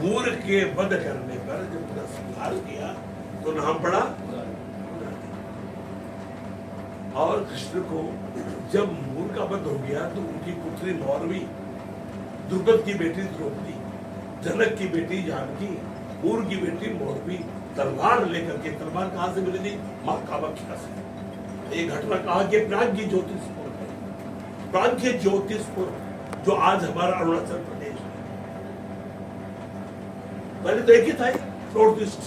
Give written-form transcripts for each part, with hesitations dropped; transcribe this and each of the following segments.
मूर के वध करने पर जब पूरा संहार किया तो नाम पड़ा। और कृष्ण को जब मूर का वध हो गया तो उनकी पुत्री मौरवी, द्रुपद की बेटी द्रौपदी, जनक की बेटी जानकी, मूर की बेटी मौरवी तलवार लेकर के, तलवार कहां से मिली थी? मां कामाख्या से। एक घटना कहा कि प्राज्ञ ज्योतिषपुर में, प्राज्ञ ज्योतिषपुर जो आज हमारा अरुणाचल प्रदेश है, पहले तो एक ही था नॉर्थ ईस्ट,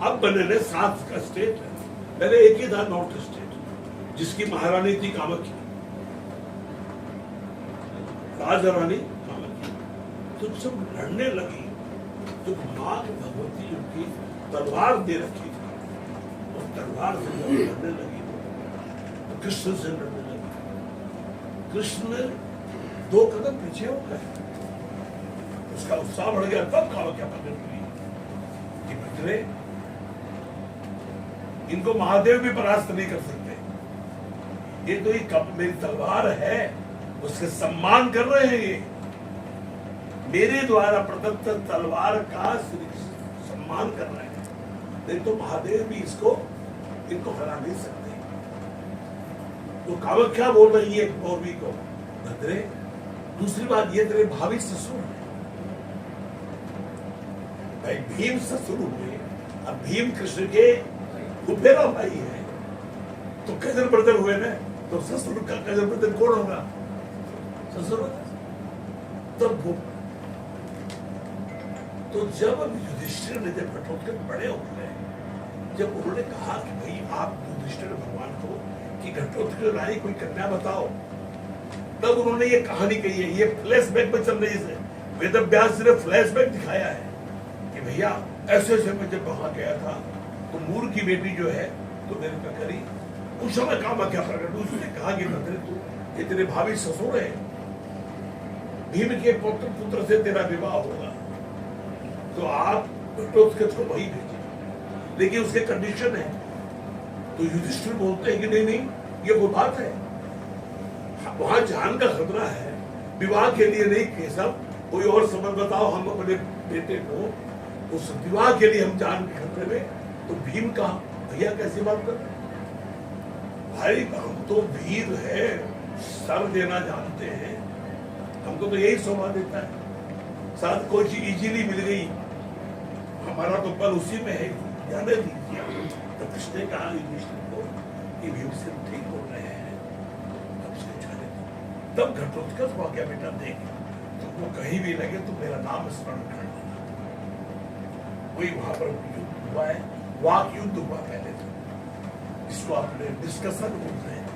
अब बने 7 का स्टेट है। पहले एक ही था नॉर्थ स्टेट जिसकी महारानी थी कामाख्या, राजा रानी कामाख्या। तो जब लड़ने लगी तो मां भगवती उनकी तलवार दे रखी थी, और तलवार से जब लड़ने लगी तो कृष्ण से लड़ने लगी। कृष्ण 2 कदम पीछे हो गए, उसका उत्साह बढ़ गया। तब कामाख्या प्रकट हुई कि भद्रे, इनको महादेव भी परास्त नहीं कर सकते, ये तो ये मेरी तलवार है, उसके सम्मान कर रहे हैं, ये मेरे द्वारा प्रदत्त तलवार का सम्मान कर रहे हैं, नहीं तो महादेव भी इनको हरा नहीं सकते। तो कामाख्या बोल रही है मौरवी को, भद्रे, दूसरी बात ये तेरे भावी ससुर है, भाई भीम ससुर हुए, अब भीम कृष्ण के फुफेरा भाई है, तो कजन ब्रदर हुए ना, तो ससुर का कजन ब्रदर कौन होगा? ससुर। तब वो तो जब युधिष्ठिर ने जब घटोत्कच बड़े हो गए, जब उन्होंने कहा कि भाई आप युधिष्ठिर भगवान को कि घटोत्कच रानी कोई कन्या बताओ, तब उन्होंने ये कहानी कही है। ये फ्लैशबैक में चल रही है, वेदव्यास ने फ्लैशबैक दिखाया है कि भैया ऐसे ऐसे मैं जब वहां गया था तो मूर की बेटी जो है तो मेरे पे करी, उस समय कामाख्या प्रकट हुई। उसने कहा कि भद्रे, तू ये तेरे भावी ससुर है, भीम के पुत्र से तेरा विवाह होगा, तो आप घटोत्कच को वही भेजिए, लेकिन उसके कंडीशन है। तो युधिष्ठिर बोलते हैं कि नहीं नहीं, ये वो बात है, वहां जान का खतरा है, विवाह के लिए नहीं, केशव कोई और समझ बताओ, हम अपने बेटे को उस विवाह के लिए हम जान के खतरे में। तो भीम का भैया कैसी बात कर रहे, भाई हम तो वीर है, सर देना जानते हैं, हमको तो यही शोभा देता है, साथ कोई चीज इजीली मिल गई, हमारा तो पल उसी में है, जाने दीजिए। तो कृष्ण ने कहा युधिष्ठिर को कि भीम से ठीक बोल रहे हैं, अब उसने जाने दो। तब घटोत्कच हुआ क्या बेटा, देख तो वो कहीं भी लगे तो मेरा नाम स्मरण कर लेना। वही वहां पर युद्ध हुआ है, वाक युद्ध हुआ पहले तो, इसको आपने डिस्कशन बोलते हैं,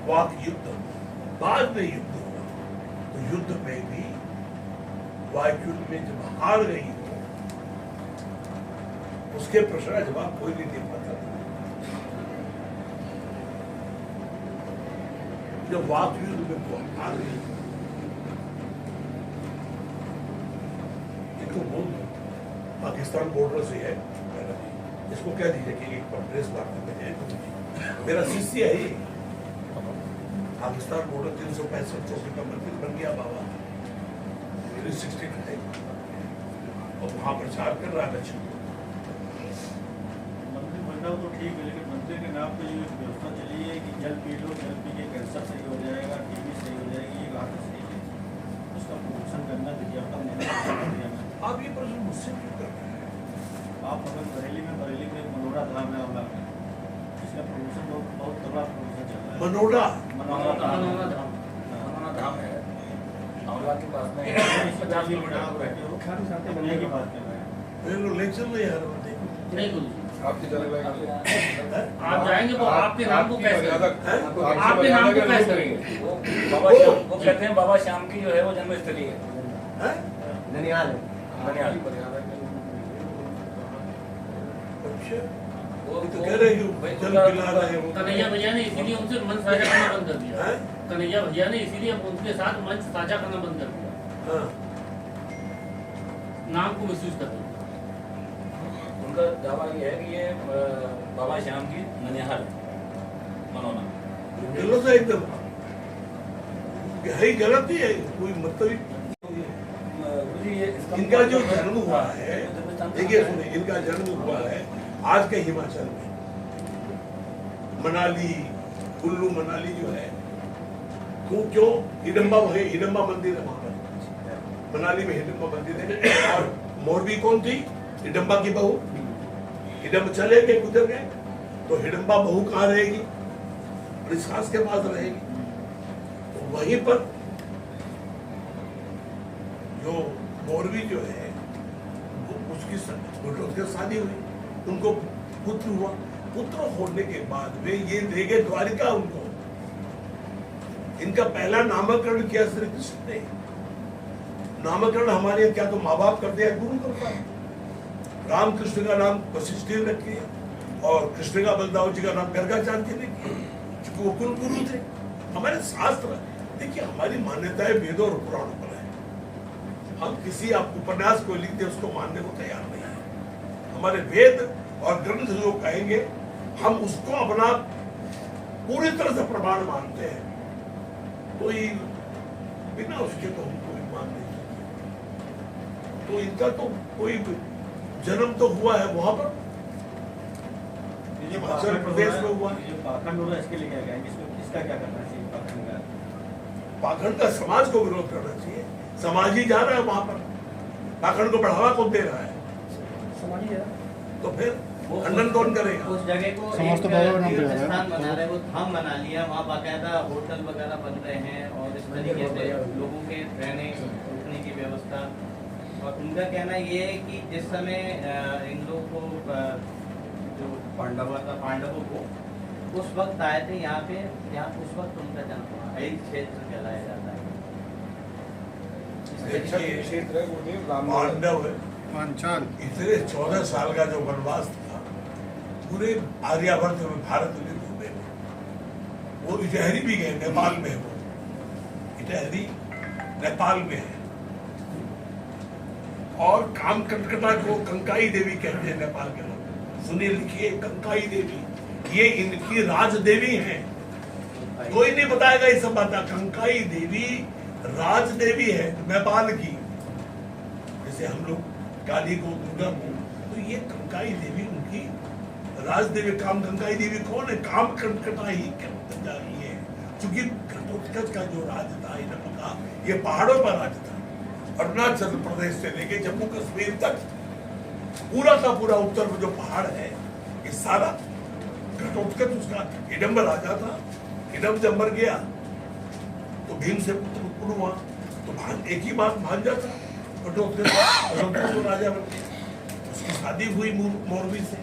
वाक युद्ध, बाद में युद्ध हुआ। तो युद्ध में भी वाक युद्ध में जब हार गई हो, उसके प्रश्न का जवाब कोई नहीं दे पाता। जब वाक युद्ध में वो हार गई, इनको बोल दो पाकिस्तान बॉर्डर से है, इसको कह दीजिए कि एक प्रेस वार्ता में है, मेरा शिष्य है ये, पाकिस्तान बॉर्डर 365 चौकी का मंदिर बन गया बाबा 365, और वहां प्रचार कर रहा है। मंदिर बनना तो ठीक है, लेकिन मंदिर के नाम पे जो व्यवस्था चली है कि जल पी लो, जल पी के कैंसर सही हो जाएगा, टीबी सही हो जाएगी, ये बात सही है, उसका प्रमोशन करना विज्ञापन। आप ये प्रश्न मुझसे क्यों कर रहे हैं? आप अगर बरेली में मनोरा धाम है, अमला में, इसका प्रमोशन बहुत तगड़ा प्रमोशन चल रहा है। मनोरा धाम है, अमला के पास में 50 किलोमीटर की बात कर रहे हैं। मेरे को ले चल रहे यार, आपकी तरह आप जाएंगे तो आपके नाम को कैसे आपके नाम को कैसे करेंगे? वो कहते हैं बाबा श्याम की जो है वो जन्मस्थली है, ननिहाल ननिहाल। अच्छा, वो तो कह रहे हैं जल पिला रहे हैं वो। कन्हैया भैया ने इसीलिए उनसे मंच साझा करना बंद कर दिया। हैं? कन्हैया भैया ने इसीलिए उनके साथ मंच साझा करना बंद कर दिया, हाँ, नाम को मिसयूज कर दिया। उनका दावा ये है कि ये बाबा श्याम की ननिहाल मनोना। गलत है एकदम, है ही गलत ही है, कोई मतलब ही गुरु जी ये इनका जो जन्म हुआ है, देखिए सुनिए, इनका जन्म हुआ है आज के हिमाचल में, मनाली, कुल्लू मनाली जो है, क्यों हिडम्बा मंदिर है वहां पर, मनाली में हिडम्बा मंदिर है। और मोरबी कौन थी? हिडम्बा की बहू। हिडम्बा चले गए, गुजर गए, तो हिडम्बा बहू कहाँ रहेगी? अपनी सास के पास रहेगी। तो वहीं पर जो मोरबी जो है, उसकी शादी हुई, उनको पुत्र हुआ। पुत्र होने के बाद में ये ले गए द्वारिका उनको। इनका पहला नामकरण किया श्री कृष्ण ने। नामकरण हमारे यहाँ क्या तो माँ बाप करते हैं, गुरु करता है। राम कृष्ण का नाम वशिष्ठ ने रखी है और कृष्ण का बलदाव जी का नाम गर्गाचार्य ने किया, क्योंकि वो कुल गुरु थे। हमारे शास्त्र, देखिए हमारी मान्यताएं वेदों और पुराणों पर है। हम किसी आप उपन्यास को लिखते उसको मानने को तैयार नहीं है। हमारे वेद और ग्रंथ जो कहेंगे हम उसको अपना पूरी तरह से प्रमाण मानते हैं। कोई बिना उसके तो हम कोई मान नहीं सकते। तो इनका तो कोई जन्म तो हुआ है वहां पर, हिमाचल प्रदेश में हुआ। जो पाखंड हो रहा है इसके लिए क्या कहेंगे? इसका क्या करना चाहिए? पाखंड का, पाखंड का समाज को विरोध करना चाहिए। समाज ही जा रहा है वहां पर, पाखंड को बढ़ावा कौन दे रहा है? समाज ही है। तो फिर खंडन कौन करेगा? उस जगह को समाज तो बाबा नाम एक दे रहा है। तीर्थ स्थान बना रहे, वो धाम बना लिया, वहाँ बाकायदा होटल वगैरह बन रहे हैं और इस तरीके से लोगों के रहने रुकने की व्यवस्था। और उनका कहना ये है कि जिस समय इन लोगों को जो पांडवों को उस वक्त आए थे यहाँ पे, यहाँ उस वक्त उनका जन्म हुआ। यही क्षेत्र कहलाया जाता है। क्षेत्र है वो पांडव पांचाल। इतने 14 साल का जो वनवास था, पूरे आर्यावर्त में, भारत में घूमे। वो इटहरी भी गए, नेपाल में है वो, इटहरी नेपाल में है। और काम कटकटा को कंकाई देवी कहते हैं नेपाल के लोग। सुनिए, लिखिए, कंकाई देवी, ये इनकी राज देवी है। कोई नहीं बताएगा ये सब बात। कंकाई देवी राज देवी है नेपाल की। जैसे हम लोग काली को, दुर्गा को, तो ये कंकाई देवी उनकी राज देवी। काम कंकाई देवी कौन है? काम कटकटा ही है। क्योंकि घटोत्कच का जो राज था इनका, ये पहाड़ों पर राज था। अरुणाचल प्रदेश से लेके जम्मू कश्मीर तक पूरा का पूरा उत्तर में जो पहाड़ है, ये सारा घटोत्कच उसका हिडम्ब राजा था। हिडम्ब जब मर गया तो भीम से पुत्र उत्पन्न हुआ, तो एक ही बात भांजा था घटोत्कच तो राजा बन गया। उसकी शादी हुई मोरबी से,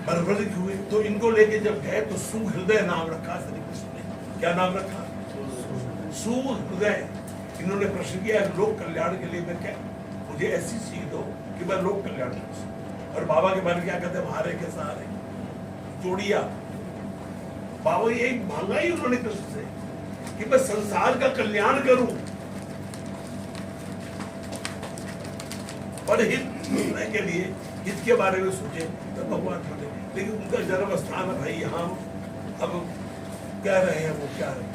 बरबरी हुई। तो इनको लेके जब गए तो सुहृदय नाम रखा श्री कृष्ण ने। क्या नाम रखा? सुहृदय। इन्होंने प्रश्न किया लोक कल्याण के लिए मैं क्या, मुझे ऐसी सीख दो कि मैं लोक कल्याण कर सकूं। और बाबा के बारे में क्या कहते हैं? हारे के सहारे जोड़िया। बाबा यही मांगा ही उन्होंने कृष्ण से कि मैं संसार का कल्याण करूं, पर हित के लिए, हित के बारे में सोचे तो भगवान बोले। लेकिन उनका जन्म स्थान है भाई, यहाँ अब कह रहे हैं वो क्या है।